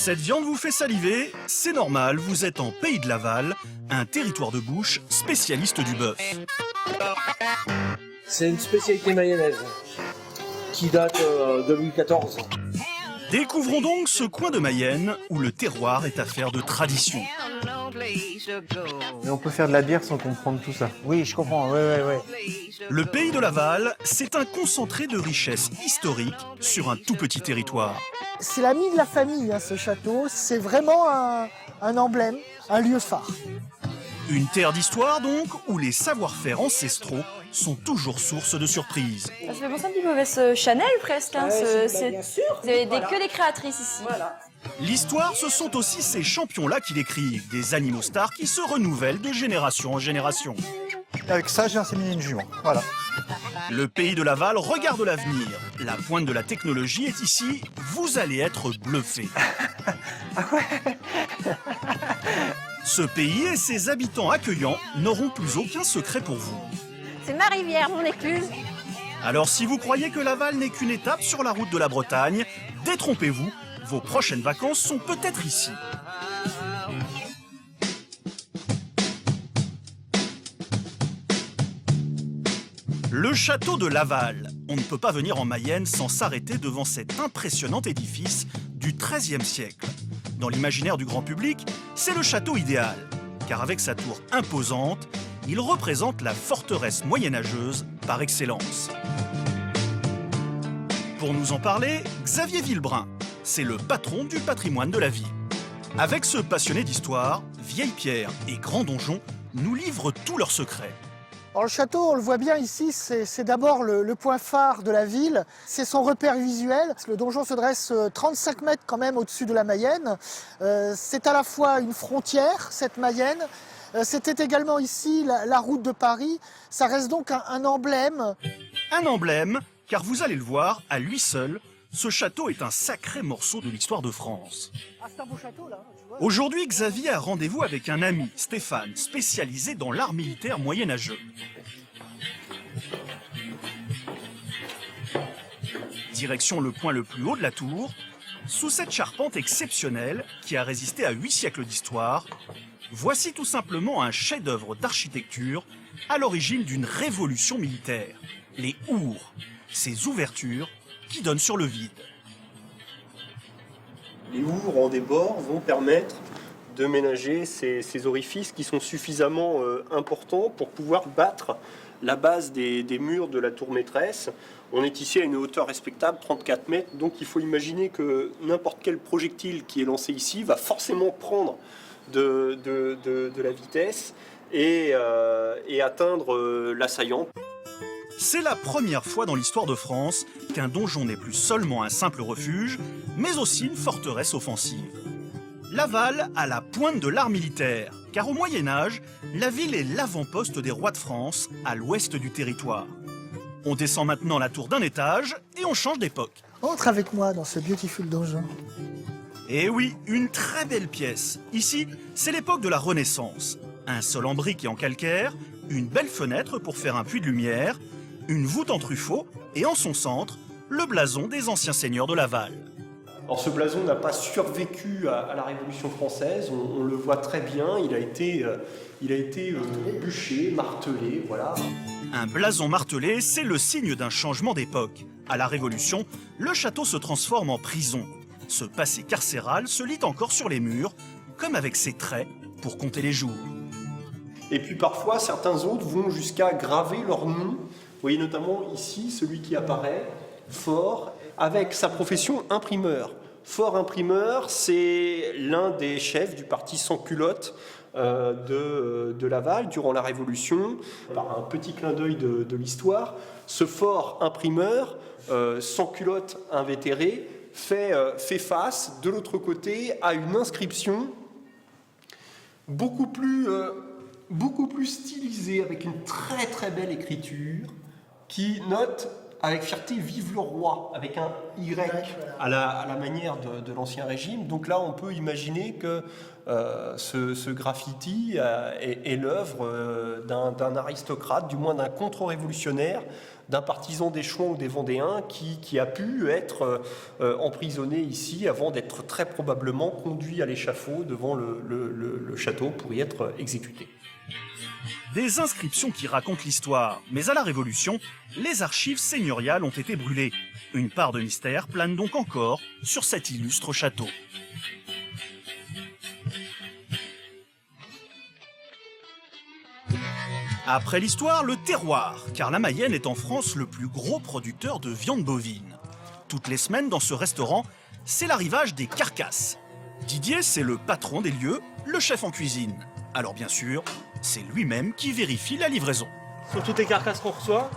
Cette viande vous fait saliver, c'est normal, vous êtes en Pays de Laval, un territoire de bouche spécialiste du bœuf. C'est une spécialité mayonnaise qui date de Louis XIV. Découvrons donc ce coin de Mayenne où le terroir est affaire de tradition. Mais on peut faire de la bière sans comprendre tout ça. Oui, je comprends, oui. Le Pays de Laval, c'est un concentré de richesses historiques sur un tout petit territoire. C'est l'ami de la famille, hein, ce château. C'est vraiment un emblème, un lieu phare. Une terre d'histoire donc, où les savoir-faire ancestraux sont toujours source de surprises. Ça fait penser un petit peu à Chanel presque. Hein. Bien sûr. Que des créatrices ici. Voilà. L'histoire, ce sont aussi ces champions-là qui l'écrivent, des animaux stars qui se renouvellent de génération en génération. Avec ça, j'ai inséminé une jument. Voilà. Le Pays de Laval regarde l'avenir. La pointe de la technologie est ici, vous allez être bluffés. Ce pays et ses habitants accueillants n'auront plus aucun secret pour vous. C'est ma rivière, mon écluse. Alors si vous croyez que Laval n'est qu'une étape sur la route de la Bretagne, détrompez-vous, vos prochaines vacances sont peut-être ici. Le château de Laval. On ne peut pas venir en Mayenne sans s'arrêter devant cet impressionnant édifice du XIIIe siècle. Dans l'imaginaire du grand public, c'est le château idéal, car avec sa tour imposante, il représente la forteresse moyenâgeuse par excellence. Pour nous en parler, Xavier Villebrun, c'est le patron du patrimoine de la ville. Avec ce passionné d'histoire, vieilles pierres et grands donjons nous livrent tous leurs secrets. Alors, le château, on le voit bien ici, c'est d'abord le point phare de la ville. C'est son repère visuel. Le donjon se dresse 35 mètres quand même au-dessus de la Mayenne. C'est à la fois une frontière, cette Mayenne. C'était également ici la route de Paris. Ça reste donc un emblème. Un emblème, car vous allez le voir, à lui seul, ce château est un sacré morceau de l'histoire de France. Ah, c'est un beau château là. Tu vois. Aujourd'hui, Xavier a rendez-vous avec un ami, Stéphane, spécialisé dans l'art militaire moyenâgeux. Direction le point le plus haut de la tour, sous cette charpente exceptionnelle qui a résisté à 8 siècles d'histoire, voici tout simplement un chef-d'œuvre d'architecture à l'origine d'une révolution militaire, les hourds, ces ouvertures qui donnent sur le vide. Les hourds en débord vont permettre de ménager ces orifices qui sont suffisamment importants pour pouvoir battre la base des murs de la tour maîtresse. On est ici à une hauteur respectable, 34 mètres, donc il faut imaginer que n'importe quel projectile qui est lancé ici va forcément prendre de la vitesse et atteindre l'assaillant. C'est la première fois dans l'histoire de France qu'un donjon n'est plus seulement un simple refuge, mais aussi une forteresse offensive. Laval a la pointe de l'art militaire, car au Moyen-Âge, la ville est l'avant-poste des rois de France, à l'ouest du territoire. On descend maintenant la tour d'un étage et on change d'époque. Entre avec moi dans ce beautiful donjon. Et oui, une très belle pièce. Ici, c'est l'époque de la Renaissance. Un sol en briques et en calcaire, une belle fenêtre pour faire un puits de lumière, une voûte en truffaut et en son centre, le blason des anciens seigneurs de Laval. Alors ce blason n'a pas survécu à la Révolution française, on le voit très bien, il a été bûché, martelé, voilà. Un blason martelé, c'est le signe d'un changement d'époque. À la Révolution, le château se transforme en prison. Ce passé carcéral se lit encore sur les murs, comme avec ses traits pour compter les jours. Et puis parfois, certains autres vont jusqu'à graver leur nom. Vous voyez notamment ici, celui qui apparaît, Faure, avec sa profession imprimeur. Faure imprimeur, c'est l'un des chefs du parti sans culotte de Laval durant la Révolution. Par un petit clin d'œil de l'histoire, ce Faure imprimeur, sans culotte invétéré, fait face de l'autre côté à une inscription beaucoup plus stylisée, avec une très très belle écriture, qui note avec fierté « Vive le roi » avec un Y à la manière de l'Ancien Régime. Donc là, on peut imaginer que ce graffiti est l'œuvre d'un aristocrate, du moins d'un contre-révolutionnaire d'un partisan des Chouans ou des Vendéens qui a pu être emprisonné ici avant d'être très probablement conduit à l'échafaud devant le château pour y être exécuté. Des inscriptions qui racontent l'histoire, mais à la Révolution, les archives seigneuriales ont été brûlées. Une part de mystère plane donc encore sur cet illustre château. Après l'histoire, le terroir, car la Mayenne est en France le plus gros producteur de viande bovine. Toutes les semaines, dans ce restaurant, c'est l'arrivage des carcasses. Didier, c'est le patron des lieux, le chef en cuisine. Alors bien sûr, c'est lui-même qui vérifie la livraison. Sur toutes les carcasses qu'on reçoit,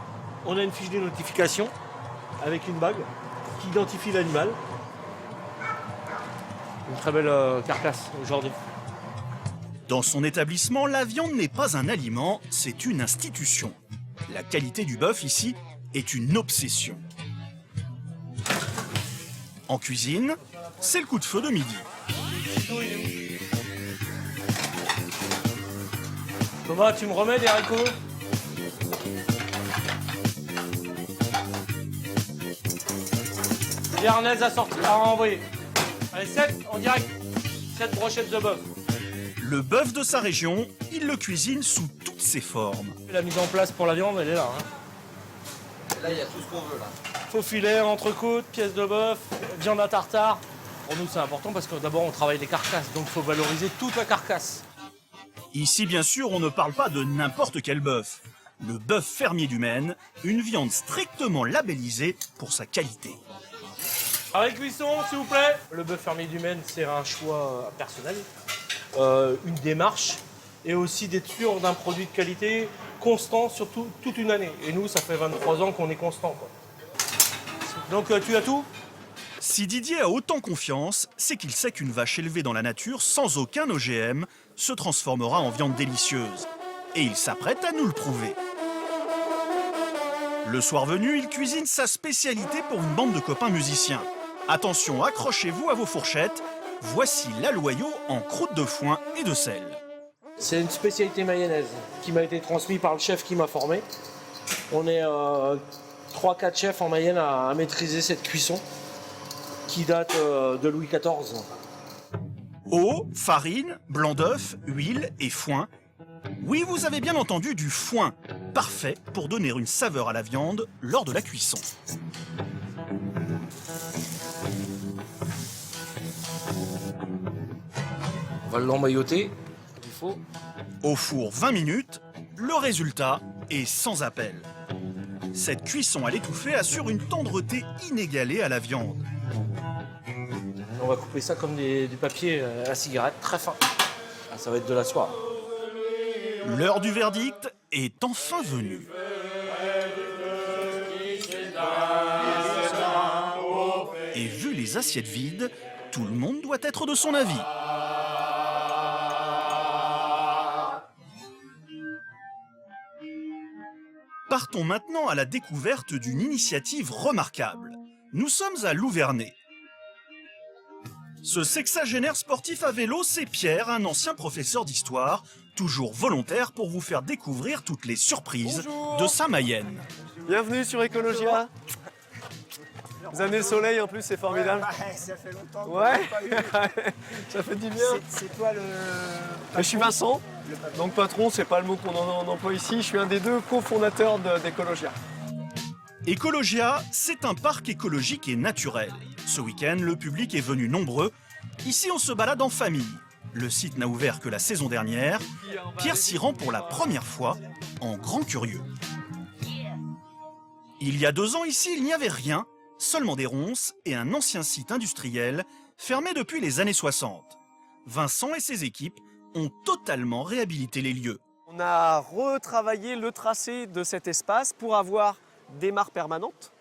on a une fiche de notification avec une bague qui identifie l'animal. Une très belle carcasse aujourd'hui. Dans son établissement, la viande n'est pas un aliment, c'est une institution. La qualité du bœuf ici est une obsession. En cuisine, c'est le coup de feu de midi. Thomas, tu me remets des haricots? Béarnaise à envoyer. Allez, 7 en direct. 7 brochettes de bœuf. Le bœuf de sa région, il le cuisine sous toutes ses formes. La mise en place pour la viande, elle est là. Là, il y a tout ce qu'on veut, là. Faux filet, entrecôte, pièces de bœuf, viande à tartare. Pour nous, c'est important parce que d'abord, on travaille les carcasses, donc il faut valoriser toute la carcasse. Ici, bien sûr, on ne parle pas de n'importe quel bœuf. Le bœuf fermier du Maine, une viande strictement labellisée pour sa qualité. Avec cuisson, s'il vous plaît. Le bœuf fermier du Maine, c'est un choix personnel, une démarche et aussi d'être sûr d'un produit de qualité constant sur toute une année. Et nous, ça fait 23 ans qu'on est constant, quoi. Donc, tu as tout? Si Didier a autant confiance, c'est qu'il sait qu'une vache élevée dans la nature sans aucun OGM se transformera en viande délicieuse. Et il s'apprête à nous le prouver. Le soir venu, il cuisine sa spécialité pour une bande de copains musiciens. Attention, accrochez-vous à vos fourchettes. Voici l'aloyau en croûte de foin et de sel. C'est une spécialité mayonnaise qui m'a été transmise par le chef qui m'a formé. On est 3-4 chefs en Mayenne à maîtriser cette cuisson qui date de Louis XIV. Eau, farine, blanc d'œuf, huile et foin. Oui, vous avez bien entendu, du foin. Parfait pour donner une saveur à la viande lors de la cuisson. On va l'emmailloter, il faut. Au four 20 minutes, le résultat est sans appel. Cette cuisson à l'étouffée assure une tendreté inégalée à la viande. On va couper ça comme du papier à cigarette, très fin. Ah, ça va être de la soie. L'heure du verdict est enfin venue. Et vu les assiettes vides, tout le monde doit être de son avis. Partons maintenant à la découverte d'une initiative remarquable. Nous sommes à Louvernay. Ce sexagénaire sportif à vélo, c'est Pierre, un ancien professeur d'histoire, toujours volontaire pour vous faire découvrir toutes les surprises de sa Mayenne. Bienvenue sur Ecologia. Vous amenez le soleil en plus, c'est formidable. Ouais, ça fait longtemps qu'on Ouais, l'a pas eu. ça fait du bien. C'est toi le... Je suis Vincent, donc patron, c'est pas le mot qu'on emploie ici. Je suis un des deux cofondateurs d'Ecologia. Ecologia, c'est un parc écologique et naturel. Ce week-end, le public est venu nombreux. Ici, on se balade en famille. Le site n'a ouvert que la saison dernière. Pierre s'y rend pour la première fois, en grand curieux. Il y a 2 ans, ici, il n'y avait rien, seulement des ronces et un ancien site industriel fermé depuis les années 60. Vincent et ses équipes ont totalement réhabilité les lieux. On a retravaillé le tracé de cet espace pour avoir des mares permanentes,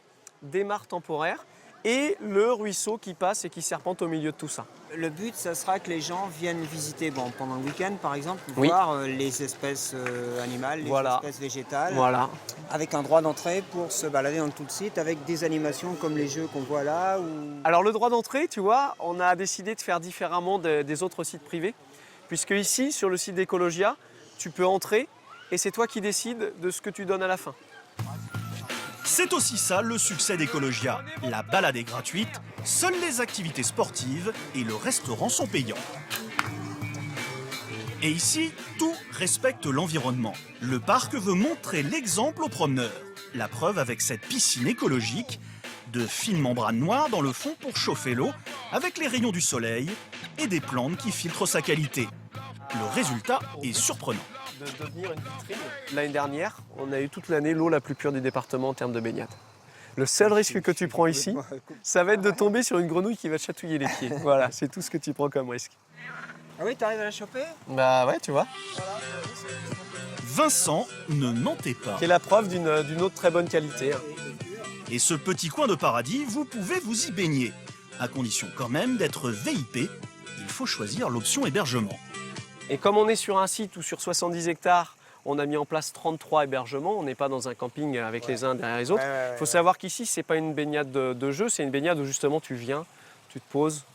des mares temporaires et le ruisseau qui passe et qui serpente au milieu de tout ça. Le but, ça sera que les gens viennent visiter pendant le week-end, par exemple, Oui. voir les espèces animales, les Voilà. espèces végétales, Voilà. avec un droit d'entrée pour se balader dans tout le site, avec des animations comme les jeux qu'on voit là. Ou... Alors le droit d'entrée, tu vois, on a décidé de faire différemment des autres sites privés, puisque ici, sur le site d'Ecologia, tu peux entrer et c'est toi qui décides de ce que tu donnes à la fin. C'est aussi ça le succès d'Ecologia. La balade est gratuite, seules les activités sportives et le restaurant sont payants. Et ici, tout respecte l'environnement. Le parc veut montrer l'exemple aux promeneurs. La preuve avec cette piscine écologique, de fines membranes noires dans le fond pour chauffer l'eau, avec les rayons du soleil et des plantes qui filtrent sa qualité. Le résultat est surprenant. De devenir une vitrine. L'année dernière, on a eu toute l'année l'eau la plus pure du département en termes de baignade. Le seul risque que tu prends ici, ça va être de tomber sur une grenouille qui va te chatouiller les pieds. Voilà, c'est tout ce que tu prends comme risque. Ah oui, t'arrives à la choper? Bah ouais, tu vois. Vincent ne mentait pas. C'est la preuve d'une eau de très bonne qualité. Et ce petit coin de paradis, vous pouvez vous y baigner. À condition quand même d'être VIP, il faut choisir l'option hébergement. Et comme on est sur un site où sur 70 hectares, on a mis en place 33 hébergements, on n'est pas dans un camping avec les uns derrière les autres. Il faut savoir qu'ici, ce n'est pas une baignade de jeu, c'est une baignade où justement tu viens, tu te poses,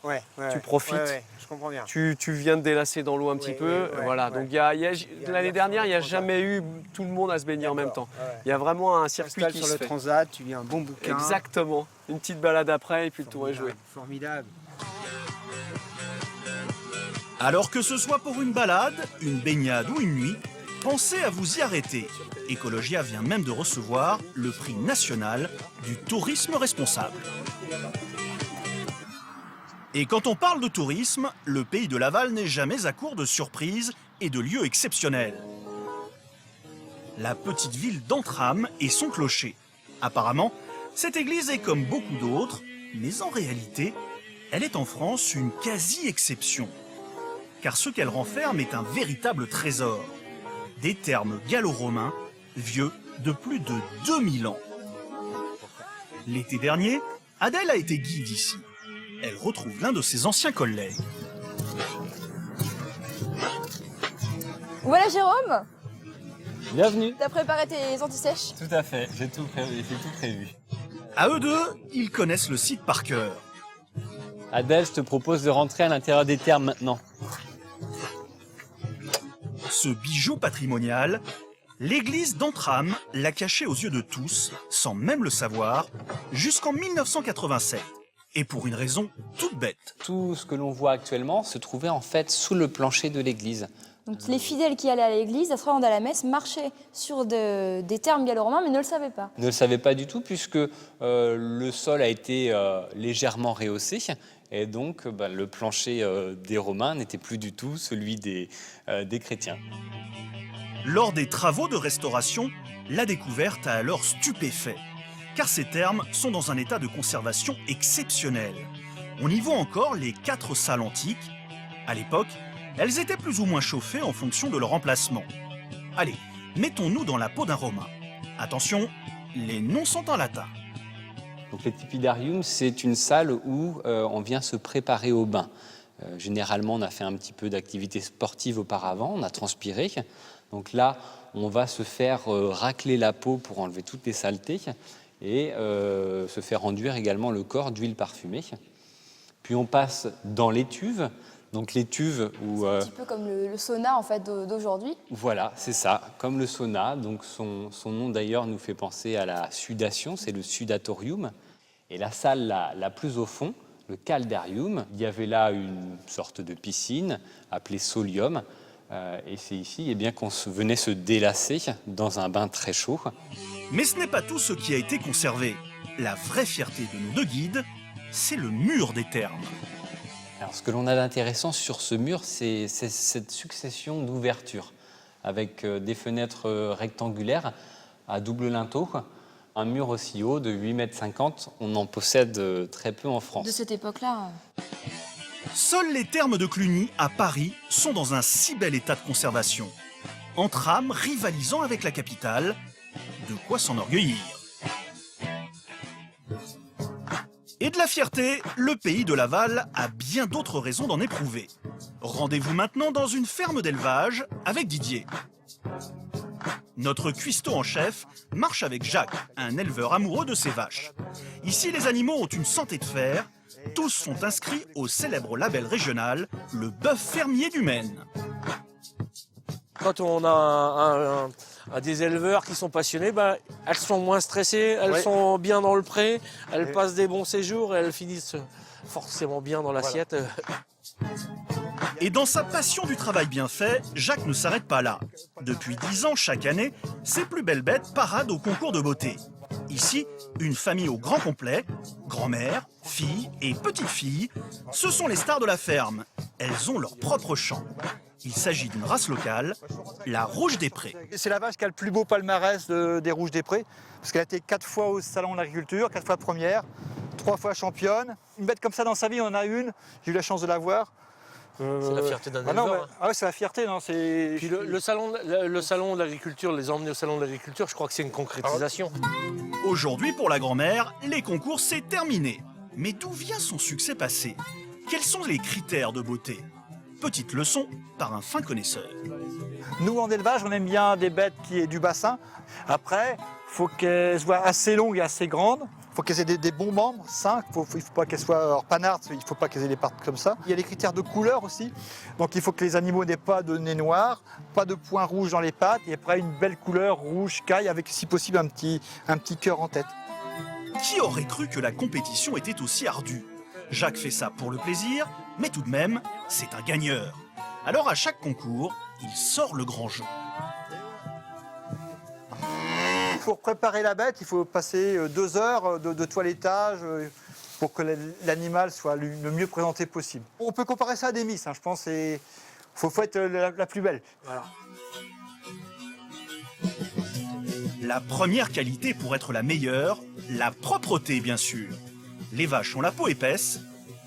tu profites. Je comprends bien. Tu viens te délasser dans l'eau un petit peu. Voilà. Donc l'année dernière, il n'y a jamais eu tout le monde à se baigner en même temps. Il y a vraiment un circuit qui sur se le fait. transat, tu lis un bon bouquin. Exactement. Une petite balade après et puis le tour est joué. Formidable. Alors que ce soit pour une balade, une baignade ou une nuit, pensez à vous y arrêter. Ecologia vient même de recevoir le prix national du tourisme responsable. Et quand on parle de tourisme, le pays de Laval n'est jamais à court de surprises et de lieux exceptionnels. La petite ville d'Entrammes et son clocher. Apparemment, cette église est comme beaucoup d'autres, mais en réalité, elle est en France une quasi-exception. Car ce qu'elle renferme est un véritable trésor. Des thermes gallo-romains, vieux de plus de 2000 ans. L'été dernier, Adèle a été guide ici. Elle retrouve l'un de ses anciens collègues. Voilà Jérôme, Bienvenue. t'as préparé tes antisèches? Tout à fait, j'ai tout prévu. À eux deux, ils connaissent le site par cœur. Adèle, je te propose de rentrer à l'intérieur des thermes maintenant. Ce bijou patrimonial, l'église d'Entrammes l'a caché aux yeux de tous, sans même le savoir, jusqu'en 1987. Et pour une raison toute bête. Tout ce que l'on voit actuellement se trouvait en fait sous le plancher de l'église. Donc les fidèles qui allaient à l'église, à ce moment de la messe, marchaient sur des thermes gallo-romains, mais ne le savaient pas. Ne le savait pas du tout puisque le sol a été légèrement rehaussé et donc le plancher des Romains n'était plus du tout celui des chrétiens. Lors des travaux de restauration, la découverte a alors stupéfait. Car ces thermes sont dans un état de conservation exceptionnel. On y voit encore les 4 salles antiques. À l'époque, elles étaient plus ou moins chauffées en fonction de leur emplacement. Allez, mettons-nous dans la peau d'un Romain. Attention, les noms sont en latin. Donc, l'Etipidarium, c'est une salle où on vient se préparer au bain. Généralement, on a fait un petit peu d'activité sportive auparavant, on a transpiré. Donc là, on va se faire racler la peau pour enlever toutes les saletés et se faire enduire également le corps d'huile parfumée. Puis on passe dans l'étuve. Donc l'étuve où... C'est un petit peu comme le sauna en fait d'aujourd'hui. Voilà, c'est ça, comme le sauna. Donc son nom d'ailleurs nous fait penser à la sudation, c'est le sudatorium. Et la salle la plus au fond, le caldarium, il y avait là une sorte de piscine appelée solium. Et c'est ici qu'on venait se délasser dans un bain très chaud. Mais ce n'est pas tout ce qui a été conservé. La vraie fierté de nos deux guides, c'est le mur des thermes. Alors, ce que l'on a d'intéressant sur ce mur, c'est cette succession d'ouvertures avec des fenêtres rectangulaires à double linteau. Un mur aussi haut de 8,50 m, on en possède très peu en France. De cette époque-là. Seuls les thermes de Cluny, à Paris, sont dans un si bel état de conservation. Entrammes rivalisant avec la capitale, de quoi s'enorgueillir. Et de la fierté, le pays de Laval a bien d'autres raisons d'en éprouver. Rendez-vous maintenant dans une ferme d'élevage avec Didier. Notre cuistot en chef marche avec Jacques, un éleveur amoureux de ses vaches. Ici, les animaux ont une santé de fer. Tous sont inscrits au célèbre label régional, le bœuf fermier du Maine. Quand on a à des éleveurs qui sont passionnés, elles sont moins stressées, elles sont bien dans le pré, elles passent des bons séjours et elles finissent forcément bien dans l'assiette. Et dans sa passion du travail bien fait, Jacques ne s'arrête pas là. Depuis 10 ans, chaque année, ses plus belles bêtes paradent au concours de beauté. Ici, une famille au grand complet, grand-mère, fille et petite-fille, ce sont les stars de la ferme. Elles ont leur propre chant. Il s'agit d'une race locale, la Rouge des Prés. C'est la vache qui a le plus beau palmarès des Rouges des Prés, parce qu'elle a été 4 fois au salon de l'agriculture, 4 fois première, 3 fois championne. Une bête comme ça dans sa vie, on en a une, j'ai eu la chance de la voir. C'est la fierté d'un éleveur. C'est la fierté, non. Puis le salon de l'agriculture, les emmener au salon de l'agriculture, je crois que c'est une concrétisation. Aujourd'hui, pour la grand-mère, les concours, c'est terminé. Mais d'où vient son succès passé? Quels sont les critères de beauté? Petite leçon par un fin connaisseur. Nous, en élevage, on aime bien des bêtes qui aient du bassin. Après, il faut qu'elles soient assez longues et assez grandes. Il faut qu'elles aient des bons membres, sains. Il ne faut pas qu'elles soient panardes, il ne faut pas qu'elles aient des parts comme ça. Il y a les critères de couleur aussi. Donc il faut que les animaux n'aient pas de nez noir, pas de points rouges dans les pattes, et après une belle couleur rouge caille avec, si possible, un petit cœur en tête. Qui aurait cru que la compétition était aussi ardue? Jacques fait ça pour le plaisir, mais tout de même, c'est un gagneur. Alors à chaque concours, il sort le grand jeu. Pour préparer la bête, il faut passer 2 heures de toilettage pour que l'animal soit le mieux présenté possible. On peut comparer ça à des Miss, je pense. Il faut être la plus belle. Voilà. La première qualité pour être la meilleure, la propreté bien sûr. Les vaches ont la peau épaisse,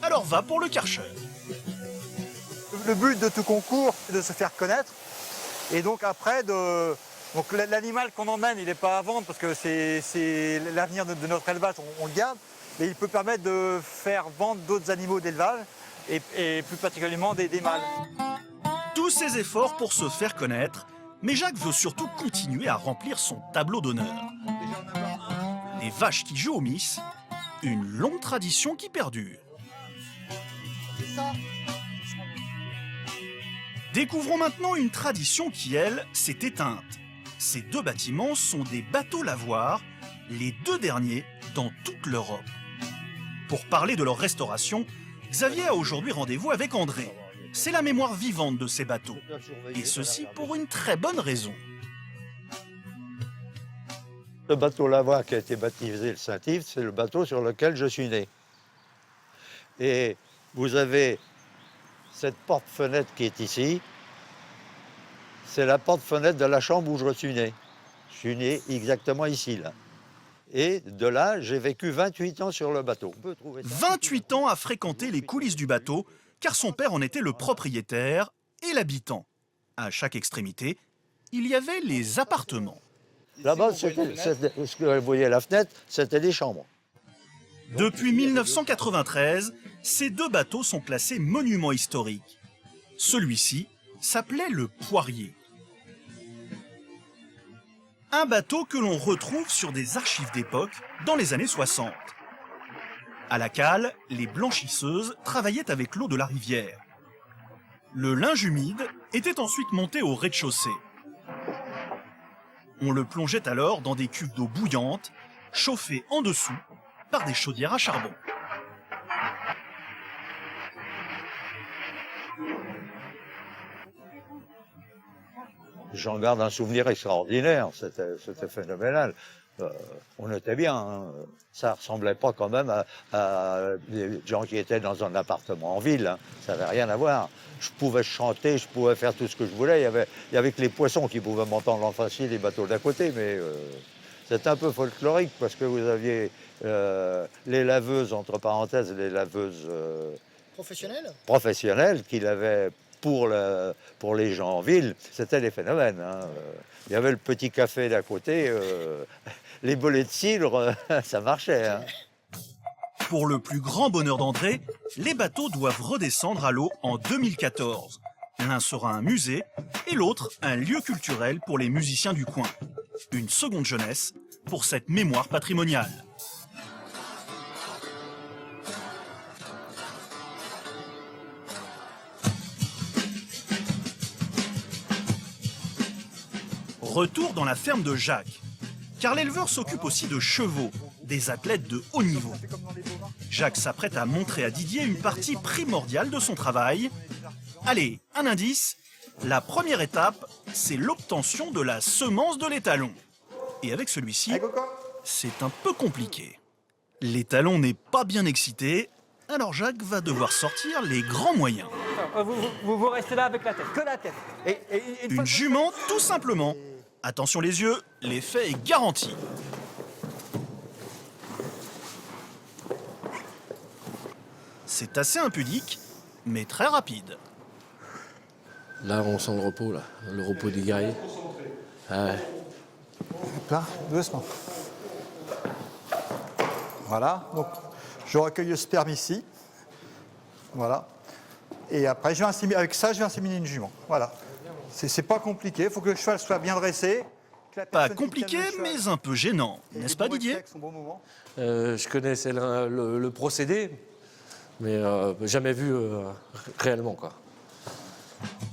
alors va pour le Karcher. Le but de tout concours, c'est de se faire connaître. Et donc après, donc l'animal qu'on emmène, il n'est pas à vendre parce que c'est l'avenir de notre élevage, on le garde. Mais il peut permettre de faire vendre d'autres animaux d'élevage et plus particulièrement des mâles. Tous ces efforts pour se faire connaître, mais Jacques veut surtout continuer à remplir son tableau d'honneur. Des vaches qui jouent au Miss, une longue tradition qui perdure. Découvrons maintenant une tradition qui, elle, s'est éteinte. Ces 2 bâtiments sont des bateaux lavoirs, les 2 derniers dans toute l'Europe. Pour parler de leur restauration, Xavier a aujourd'hui rendez-vous avec André. C'est la mémoire vivante de ces bateaux. Et ceci pour une très bonne raison. Le bateau lavoir qui a été baptisé le Saint-Yves, c'est le bateau sur lequel je suis né. Et vous avez cette porte-fenêtre qui est ici. C'est la porte-fenêtre de la chambre où je suis né. Je suis né exactement ici, là. Et de là, j'ai vécu 28 ans sur le bateau. 28 ans à fréquenter les coulisses du bateau, car son père en était le propriétaire et l'habitant. À chaque extrémité, il y avait les appartements. Là-bas, ce que vous voyez à la fenêtre, c'était des chambres. Depuis 1993, ces 2 bateaux sont classés monuments historiques. Celui-ci s'appelait le Poirier. Un bateau que l'on retrouve sur des archives d'époque dans les années 60. À la cale, les blanchisseuses travaillaient avec l'eau de la rivière. Le linge humide était ensuite monté au rez-de-chaussée. On le plongeait alors dans des cuves d'eau bouillante, chauffées en dessous par des chaudières à charbon. J'en garde un souvenir extraordinaire, c'était phénoménal. On était bien, hein. Ça ressemblait pas quand même à des gens qui étaient dans un appartement en ville, hein. Ça n'avait rien à voir. Je pouvais chanter, je pouvais faire tout ce que je voulais. Il y avait que les poissons qui pouvaient m'entendre en faciès, les bateaux d'à côté, mais c'était un peu folklorique parce que vous aviez les laveuses, entre parenthèses, les laveuses professionnelles qu'il avait pour les gens en ville. C'était des phénomènes, hein. Il y avait le petit café d'à côté, les bolets de cidre, ça marchait, hein. Pour le plus grand bonheur d'André, les bateaux doivent redescendre à l'eau en 2014. L'un sera un musée et l'autre un lieu culturel pour les musiciens du coin. Une seconde jeunesse pour cette mémoire patrimoniale. Retour dans la ferme de Jacques, car l'éleveur s'occupe aussi de chevaux, des athlètes de haut niveau. Jacques s'apprête à montrer à Didier une partie primordiale de son travail. Allez, un indice, la première étape, c'est l'obtention de la semence de l'étalon. Et avec celui-ci, c'est un peu compliqué. L'étalon n'est pas bien excité, alors Jacques va devoir sortir les grands moyens. Vous restez là avec la tête, que la tête. Une jument, tout simplement. Attention les yeux, l'effet est garanti. C'est assez impudique, mais très rapide. Là, on sent le repos des guerriers. Ah ouais. Hop là, doucement. Voilà, donc je recueille le sperme ici. Voilà. Et après, avec ça, je vais inséminer une jument. Voilà. C'est pas compliqué, il faut que le cheval soit bien dressé. Pas compliqué, mais un peu gênant, n'est-ce pas Didier? Je connaissais le procédé, mais jamais vu réellement, quoi.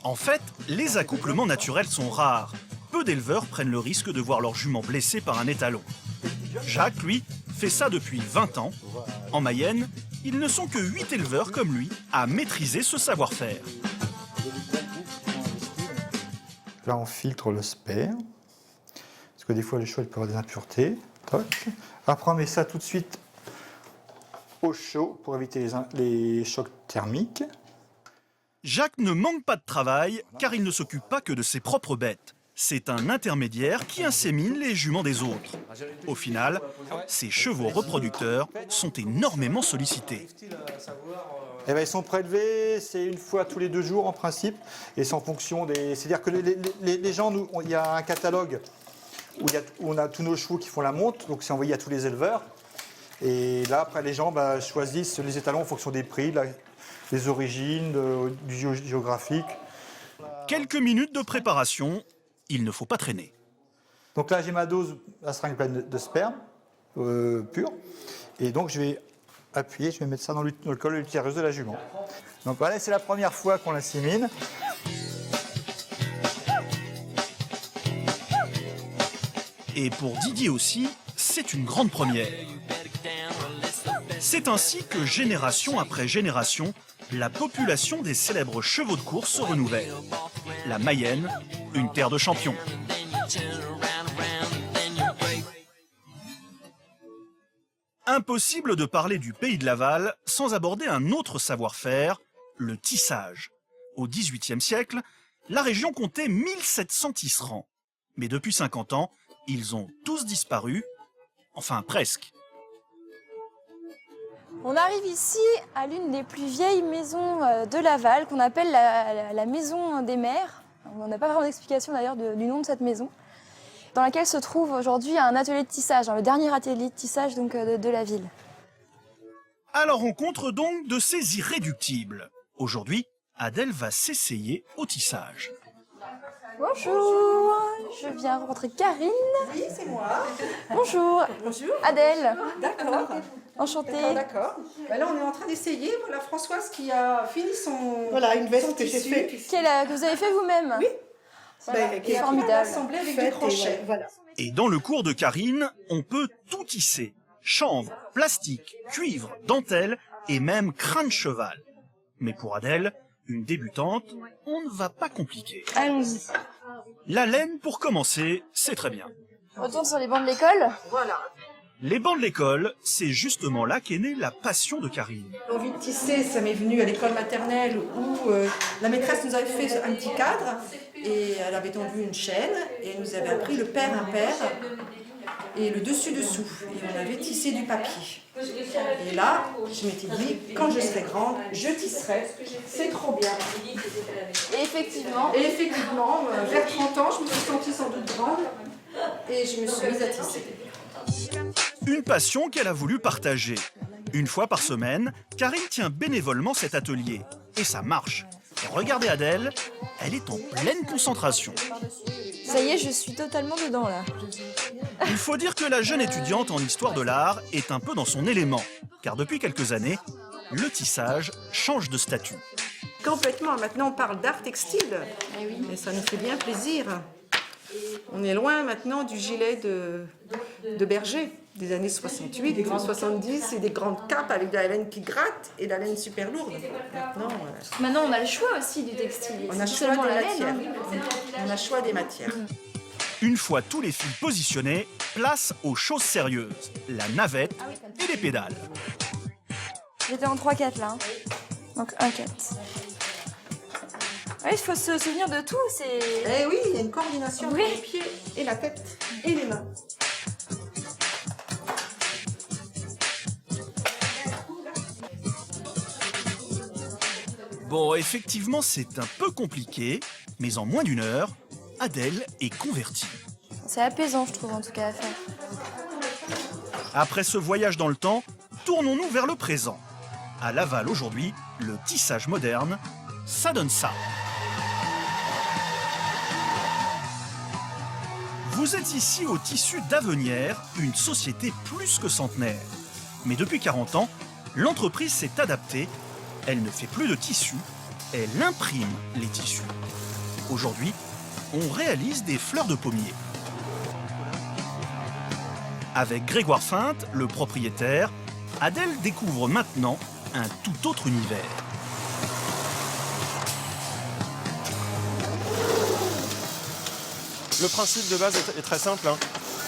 En fait, les accouplements naturels sont rares. Peu d'éleveurs prennent le risque de voir leur jument blessée par un étalon. Jacques, lui, fait ça depuis 20 ans. En Mayenne, ils ne sont que 8 éleveurs comme lui à maîtriser ce savoir-faire. Là, on filtre le sperme, parce que des fois, le cheval peut avoir des impuretés. Toc. Après, on met ça tout de suite au chaud pour éviter les chocs thermiques. Jacques ne manque pas de travail, car il ne s'occupe pas que de ses propres bêtes. C'est un intermédiaire qui insémine les juments des autres. Au final, ces chevaux reproducteurs sont énormément sollicités. Eh bien, ils sont prélevés, c'est une fois tous les 2 jours en principe, et c'est en fonction des... C'est-à-dire que les gens, il y a un catalogue où on a tous nos chevaux qui font la monte, donc c'est envoyé à tous les éleveurs. Et là, après, les gens choisissent les étalons en fonction des prix, des origines, du géographique. Quelques minutes de préparation, il ne faut pas traîner. Donc là, j'ai ma dose, la seringue pleine de sperme pur. Et donc, je vais appuyer, je vais mettre ça dans le col utérus de la jument. Donc voilà, c'est la première fois qu'on l'insémine. Et pour Didier aussi, c'est une grande première. C'est ainsi que génération après génération, la population des célèbres chevaux de course se renouvelle. La Mayenne, une terre de champions. Impossible de parler du pays de Laval sans aborder un autre savoir-faire, le tissage. Au XVIIIe siècle, la région comptait 1700 tisserands. Mais depuis 50 ans, ils ont tous disparu, enfin presque. On arrive ici à l'une des plus vieilles maisons de Laval, qu'on appelle la maison des mères. On n'a pas vraiment d'explication d'ailleurs du nom de cette maison, dans laquelle se trouve aujourd'hui un atelier de tissage, le dernier atelier de tissage donc, de la ville. À la rencontre donc de ces irréductibles. Aujourd'hui, Adèle va s'essayer au tissage. Bonjour, je viens rencontrer Karine. Oui, c'est moi. Bonjour. Bonjour. Adèle. D'accord. Enchantée. D'accord. Ben là, on est en train d'essayer. Voilà Françoise qui a fini son. Voilà, une veste son que j'ai tissu. fait. Que vous avez fait vous-même. Oui. Voilà, Qui est formidable. assemblée avec des crochets. Voilà. Et dans le cours de Karine, on peut tout tisser. Chanvre, plastique, cuivre, dentelle et même crâne cheval. Mais pour Adèle, une débutante, on ne va pas compliquer. Allons-y. La laine, pour commencer, c'est très bien. On retourne sur les bancs de l'école. Voilà. Les bancs de l'école, c'est justement là qu'est née la passion de Karine. L'envie de tisser, ça m'est venu à l'école maternelle où la maîtresse nous avait fait un petit cadre et elle avait tendu une chaîne et elle nous avait appris le pair impair et le dessus-dessous. Et on avait tissé du papier. Et là, je m'étais dit, quand je serai grande, je tisserai. C'est trop bien. Et effectivement, vers 30 ans, je me suis sentie sans doute grande et je me suis mise à tisser. Une passion qu'elle a voulu partager. Une fois par semaine, Karine tient bénévolement cet atelier. Et ça marche. Regardez Adèle, elle est en pleine concentration. ça y est, je suis totalement dedans là. Il faut dire que la jeune étudiante en histoire de l'art est un peu dans son élément. Car depuis quelques années, le tissage change de statut. Complètement. Maintenant, on parle d'art textile. Et ça nous fait bien plaisir. On est loin maintenant du gilet de berger des années 68, des grands 70, et des grandes capes avec de la laine qui gratte et de la laine super lourde. Maintenant, on a le choix aussi du textile. On a le choix des matières. On a le choix des matières. Une fois tous les fils positionnés, place aux choses sérieuses, la navette et les pédales. J'étais en 3-4 là. Donc 1-4. Oui, il faut se souvenir de tout. Eh oui, il y a une coordination entre les pieds et la tête et les mains. Bon, effectivement, c'est un peu compliqué, mais en moins d'une heure, Adèle est convertie. C'est apaisant, je trouve, en tout cas, à faire. Après ce voyage dans le temps, tournons-nous vers le présent. À Laval aujourd'hui, le tissage moderne, ça donne ça. Vous êtes ici au tissu d'Avenière, une société plus que centenaire. Mais depuis 40 ans, l'entreprise s'est adaptée. Elle ne fait plus de tissus, elle imprime les tissus. Aujourd'hui, on réalise des fleurs de pommier. Avec Grégoire Feinte, le propriétaire, Adèle découvre maintenant un tout autre univers. Le principe de base est très simple.